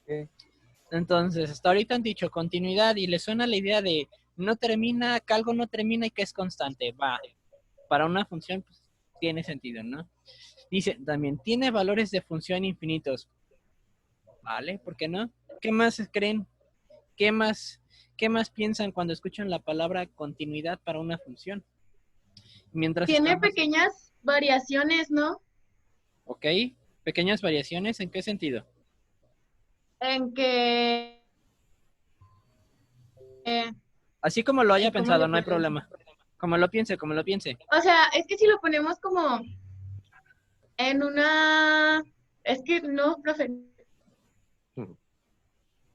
Ok. Entonces, hasta ahorita han dicho continuidad y le suena la idea de no termina, que algo no termina y que es constante. Va, para una función pues, tiene sentido, ¿no? Dice, también tiene valores de función infinitos. ¿Vale? ¿Por qué no? ¿Qué más creen? ¿Qué más, qué más piensan cuando escuchan la palabra continuidad para una función? Mientras Tiene estamos, pequeñas variaciones, ¿no? ¿ok? Pequeñas variaciones, ¿en qué sentido? En que, Así como lo haya ¿cómo le pensado, no hay puedo decir? problema. Como lo piense, como lo piense. O sea, es que si lo ponemos como en una, es que no, profe,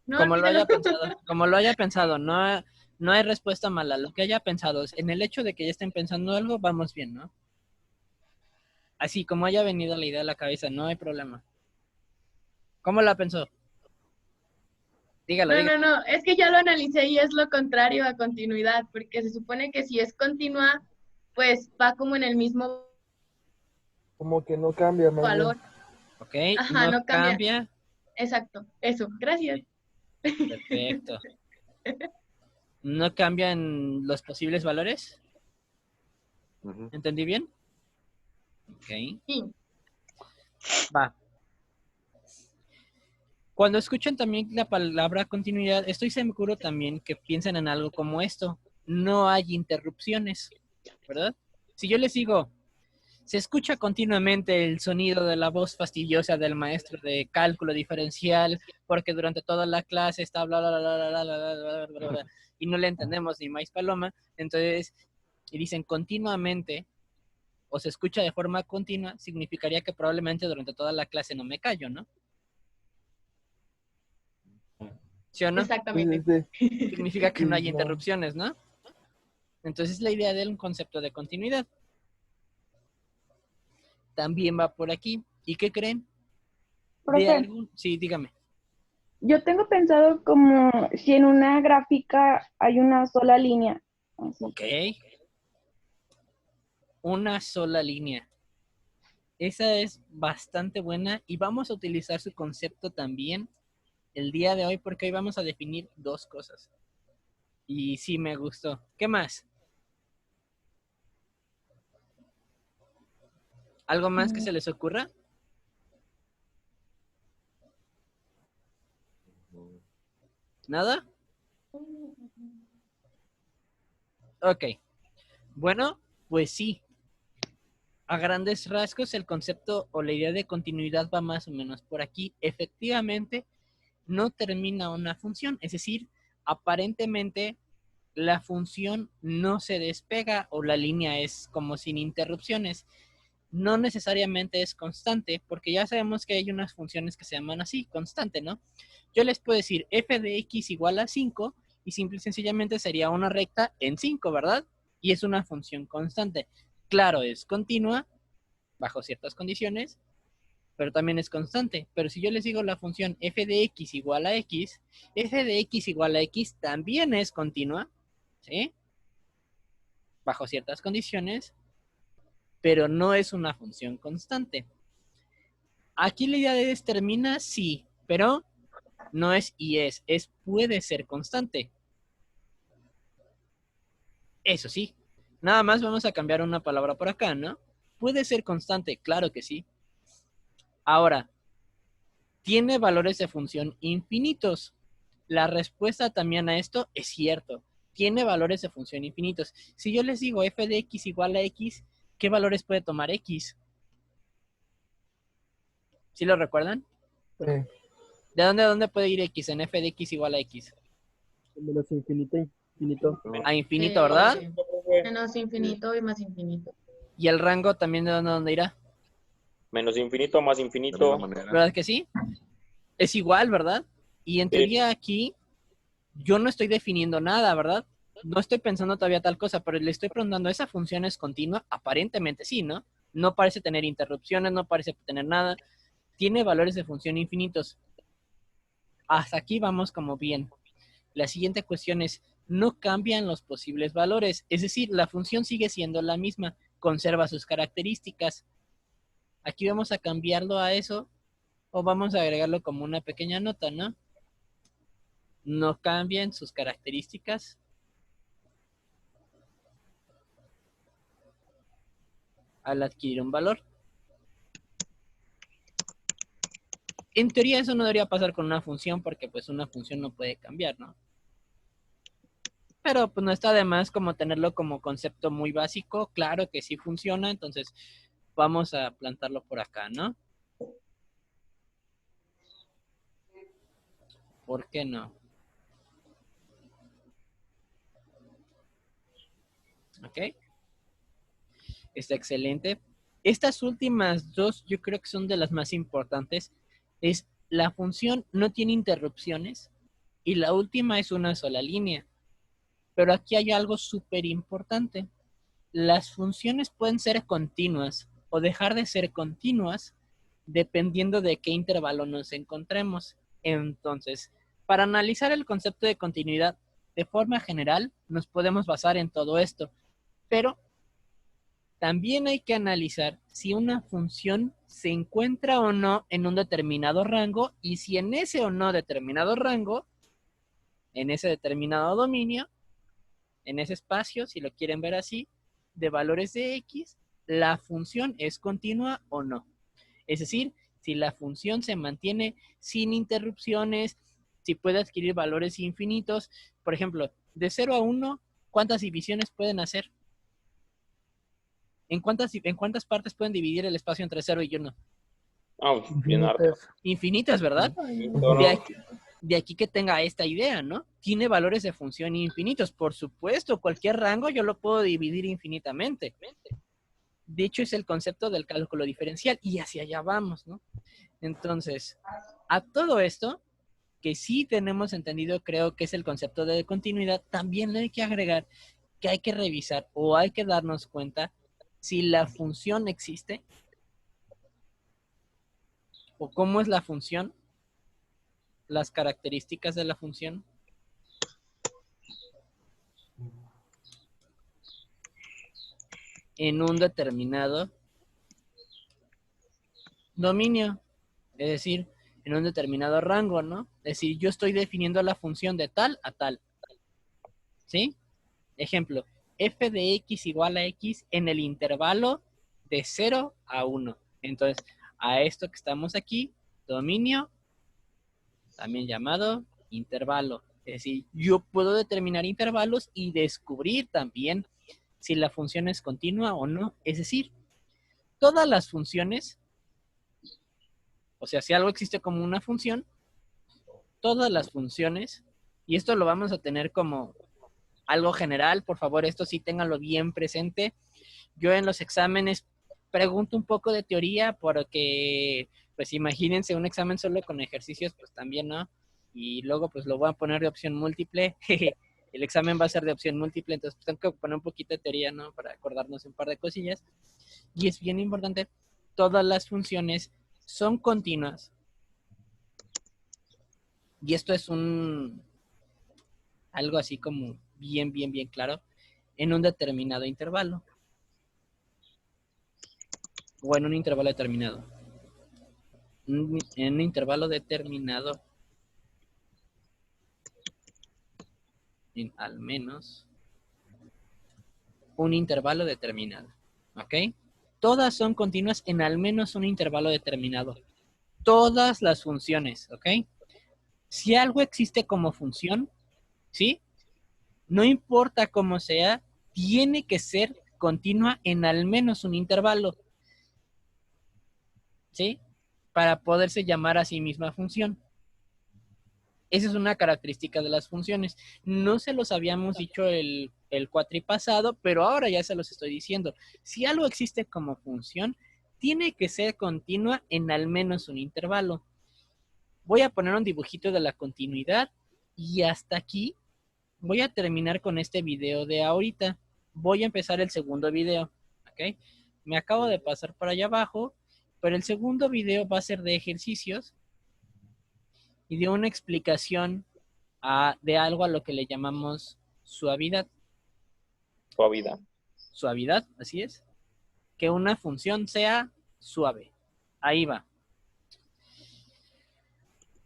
no Como lo olvídalo. haya pensado, como lo haya pensado, no, no hay respuesta mala. Lo que haya pensado, en el hecho de que ya estén pensando algo, vamos bien, ¿no? Así como haya venido la idea a la cabeza, no hay problema. ¿Cómo la pensó? Dígalo, No, dígalo. no, no, es que ya lo analicé y es lo contrario a continuidad, porque se supone que si es continua, pues va como en el mismo Como que no cambia, más bien. valor. ¿Ok? Ajá, No no cambia. cambia. Exacto, eso, gracias. Perfecto. ¿No cambian los posibles valores? Ujú. ¿Entendí bien? Ok. Sí. Va. Cuando escuchan también la palabra continuidad, estoy seguro también que piensan en algo como esto. No hay interrupciones, ¿verdad? Si yo les digo, se escucha continuamente el sonido de la voz fastidiosa del maestro de cálculo diferencial, porque durante toda la clase está bla, bla, bla, bla, bla, bla, bla, bla, bla, y no le entendemos ni más paloma, entonces, y dicen continuamente, o se escucha de forma continua, significaría que probablemente durante toda la clase no me callo, ¿no? ¿Sí o no? Sí, sí, Exactamente. sí. Significa que no Sí, hay no. interrupciones, ¿no? Entonces la idea de un concepto de continuidad también va por aquí. ¿Y qué creen? De Profe, algún... Sí, dígame. yo tengo pensado como si en una gráfica hay una sola línea, así. Ok. Una sola línea. Esa es bastante buena y vamos a utilizar su concepto también el día de hoy porque hoy vamos a definir dos cosas. Y sí me gustó. ¿Qué más? ¿Algo más que se les ocurra? ¿Nada? Ok. Bueno, pues sí. A grandes rasgos, el concepto o la idea de continuidad va más o menos por aquí. Efectivamente, no termina una función, es decir, aparentemente la función no se despega o la línea es como sin interrupciones. No necesariamente es constante, porque ya sabemos que hay unas funciones que se llaman así, constante, ¿no? Yo les puedo decir f de x igual a 5 y simple y sencillamente sería una recta en 5, ¿verdad? Y es una función constante. Claro, es continua bajo ciertas condiciones, pero también es constante. Pero si yo les digo la función f de x igual a x, f de x igual a x también es continua, ¿sí? Bajo ciertas condiciones, pero no es una función constante. Aquí la idea de determina sí, pero no es y es puede ser constante. Eso sí, nada más vamos a cambiar una palabra por acá, ¿no? Puede ser constante, claro que sí. Ahora, tiene valores de función infinitos. La respuesta también a esto es cierto. Tiene valores de función infinitos. Si yo les digo f de x igual a x, ¿qué valores puede tomar x? ¿Sí lo recuerdan? Sí. ¿De dónde a dónde puede ir x en f de x igual a x? Menos infinito, infinito. A infinito, ¿verdad? Menos infinito y más infinito. Y el rango también de dónde a dónde irá. Menos infinito más De la misma infinito. manera. ¿Verdad que sí? Es igual, ¿verdad? Y en Sí. teoría aquí yo no estoy definiendo nada, ¿verdad? No estoy pensando todavía tal cosa, pero le estoy preguntando, ¿esa función es continua? Aparentemente sí, ¿no? No parece tener interrupciones, no parece tener nada. Tiene valores de función infinitos. Hasta aquí vamos como bien. La siguiente cuestión es, no cambian los posibles valores, es decir, la función sigue siendo la misma, conserva sus características. Aquí vamos a cambiarlo a eso o vamos a agregarlo como una pequeña nota, ¿no? no cambian sus características al adquirir un valor. En teoría eso no debería pasar con una función porque pues una función no puede cambiar, ¿no? Pero pues no está de más como tenerlo como concepto muy básico. Claro que sí funciona, entonces vamos a plantarlo por acá, ¿no? ¿Por qué no? ¿Ok? Está excelente. Estas últimas dos yo creo que son de las más importantes. Es la función no tiene interrupciones y la última es una sola línea. Pero aquí hay algo súper importante. Las funciones pueden ser continuas o dejar de ser continuas dependiendo de qué intervalo nos encontremos. Entonces, para analizar el concepto de continuidad de forma general, nos podemos basar en todo esto, pero también hay que analizar si una función se encuentra o no en un determinado rango y si en ese o no determinado rango, en ese determinado dominio, en ese espacio, si lo quieren ver así, de valores de X, la función es continua o no. Es decir, si la función se mantiene sin interrupciones, si puede adquirir valores infinitos. Por ejemplo, de 0 a 1, ¿cuántas divisiones pueden hacer? ¿En cuántas partes pueden dividir el espacio entre 0 y 1? Ah, bien harto. Infinitas. Infinitas, ¿verdad? Infinito, ¿no? De aquí que tenga esta idea, ¿no? Tiene valores de función infinitos. Por supuesto, cualquier rango yo lo puedo dividir infinitamente. De hecho, es el concepto del cálculo diferencial y hacia allá vamos, ¿no? Entonces, a todo esto, que sí tenemos entendido, creo que es el concepto de continuidad, también le hay que agregar que hay que revisar o hay que darnos cuenta si la función existe o cómo es la función, las características de la función. En un determinado dominio, es decir, en un determinado rango, ¿no? Es decir, yo estoy definiendo la función de tal a tal, ¿sí? Ejemplo, f de x igual a x en el intervalo de 0 a 1. Entonces, a esto que estamos aquí, dominio, también llamado intervalo. Es decir, yo puedo determinar intervalos y descubrir también si la función es continua o no. Es decir, todas las funciones, o sea, si algo existe como una función, todas las funciones, y esto lo vamos a tener como algo general, por favor, esto sí ténganlo bien presente. Yo en los exámenes pregunto un poco de teoría porque, pues imagínense un examen solo con ejercicios, pues también, ¿no? Y luego pues lo voy a poner de opción múltiple. El examen va a ser de opción múltiple, entonces pues, tengo que poner un poquito de teoría, ¿no? Para acordarnos un par de cosillas. Y es bien importante, todas las funciones son continuas. Y esto es algo así como bien claro en un determinado intervalo. O en un intervalo determinado. En un intervalo determinado. En al menos un intervalo determinado. ¿Ok? Todas son continuas en al menos un intervalo determinado. Todas las funciones. ¿Ok? Si algo existe como función, ¿sí? No importa cómo sea, tiene que ser continua en al menos un intervalo. ¿Sí? Para poderse llamar a sí misma función. Esa es una característica de las funciones. No se los habíamos dicho el cuatripasado, pero ahora ya se los estoy diciendo. Si algo existe como función, tiene que ser continua en al menos un intervalo. Voy a poner un dibujito de la continuidad y hasta aquí voy a terminar con este video de ahorita. Voy a empezar el segundo video. ¿Ok? Me acabo de pasar por allá abajo, pero el segundo video va a ser de ejercicios y de una explicación de algo a lo que le llamamos suavidad. Suavidad. Suavidad, así es. Que una función sea suave. Ahí va.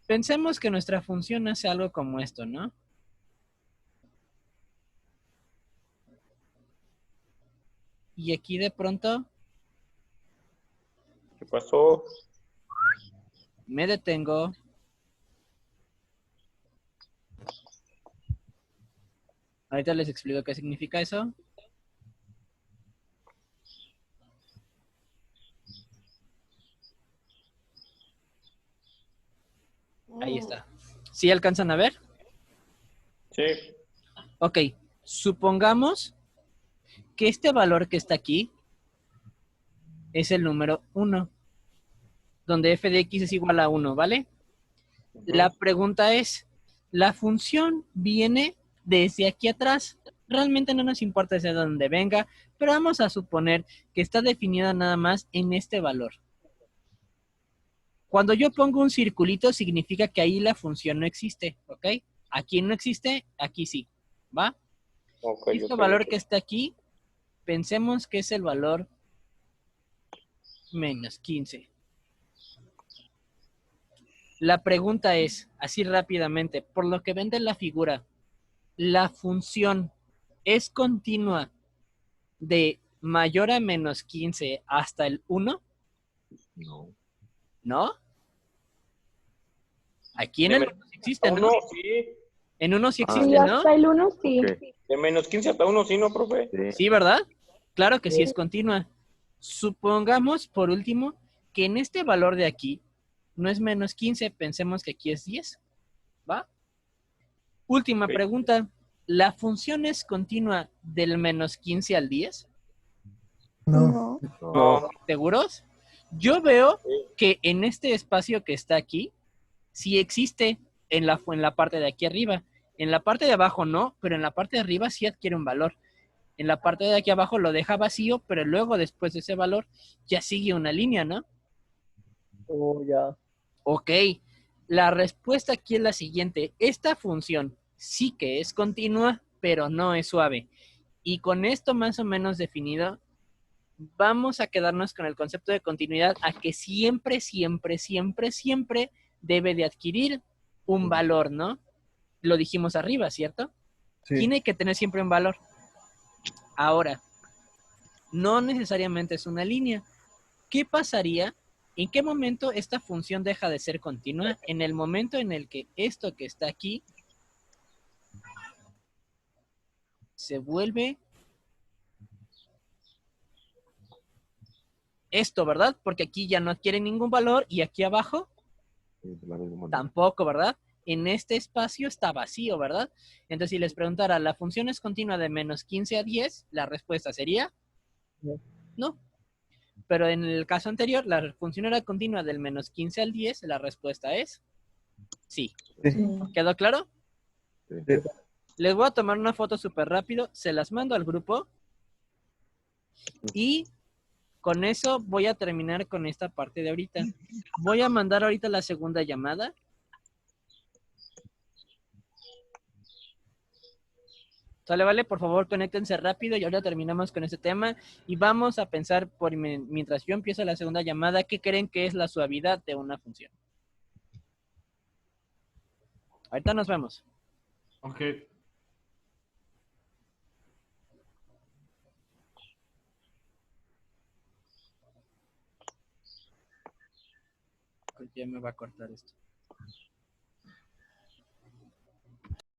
Pensemos que nuestra función hace algo como esto, ¿no? Y aquí de pronto ¿Qué pasó? me detengo. Ahorita les explico qué significa eso. Ahí está. ¿Sí alcanzan a ver? Sí. Ok. Supongamos que este valor que está aquí es el número 1, donde f de x es igual a 1, ¿vale? La pregunta es, la función viene desde aquí atrás. Realmente no nos importa desde dónde venga, pero vamos a suponer que está definida nada más en este valor. Cuando yo pongo un circulito, significa que ahí la función no existe, ¿ok? Aquí no existe, aquí sí, ¿va? Ok, Este ok, valor ok. que está aquí, pensemos que es el valor menos 15. La pregunta es, así rápidamente, por lo que ven de la figura, ¿la función es continua de mayor a menos 15 hasta el 1? No. ¿No? Aquí en De el menos 1 sí 15 hasta existe, ¿no? 1, sí. En 1 sí Ah, Sí, existe, ¿no? hasta el 1 sí. Ok. De menos 15 hasta 1, sí, ¿no, profe? Sí. Sí, ¿verdad? Claro que sí es continua. Supongamos, por último, que en este valor de aquí no es menos 15, pensemos que aquí es 10, ¿va? Última Ok. pregunta. ¿La función es continua del menos 15 al 10? No. No. ¿Seguros? Yo veo Sí. que en este espacio que está aquí, sí existe en la parte de aquí arriba. En la parte de abajo no, pero en la parte de arriba sí adquiere un valor. En la parte de aquí abajo lo deja vacío, pero luego después de ese valor ya sigue una línea, ¿no? Oh, ya. Ok, la respuesta aquí es la siguiente. Esta función sí que es continua, pero no es suave. Y con esto más o menos definido, vamos a quedarnos con el concepto de continuidad a que siempre, siempre, siempre, siempre debe de adquirir un valor, ¿no? Lo dijimos arriba, ¿cierto? Sí. Tiene que tener siempre un valor. Ahora, no necesariamente es una línea. ¿Qué pasaría? ¿En qué momento esta función deja de ser continua? En el momento en el que esto que está aquí se vuelve esto, ¿verdad? Porque aquí ya no adquiere ningún valor y aquí abajo Sí, de la misma manera. tampoco, ¿verdad? En este espacio está vacío, ¿verdad? Entonces, si les preguntara, ¿la función es continua de menos 15 a 10? La respuesta sería No. no. Pero en el caso anterior, la función era continua del menos 15 al 10, la respuesta es sí. Sí. ¿Quedó claro? Sí. Sí. Les voy a tomar una foto súper rápido, se las mando al grupo y con eso voy a terminar con esta parte de ahorita. Voy a mandar ahorita la segunda llamada. Sale, vale, por favor, conéctense rápido y ahora terminamos con este tema y vamos a pensar, mientras yo empiezo la segunda llamada, ¿qué creen que es la suavidad de una función? Ahorita nos vemos. Ok. Ya me va a cortar esto.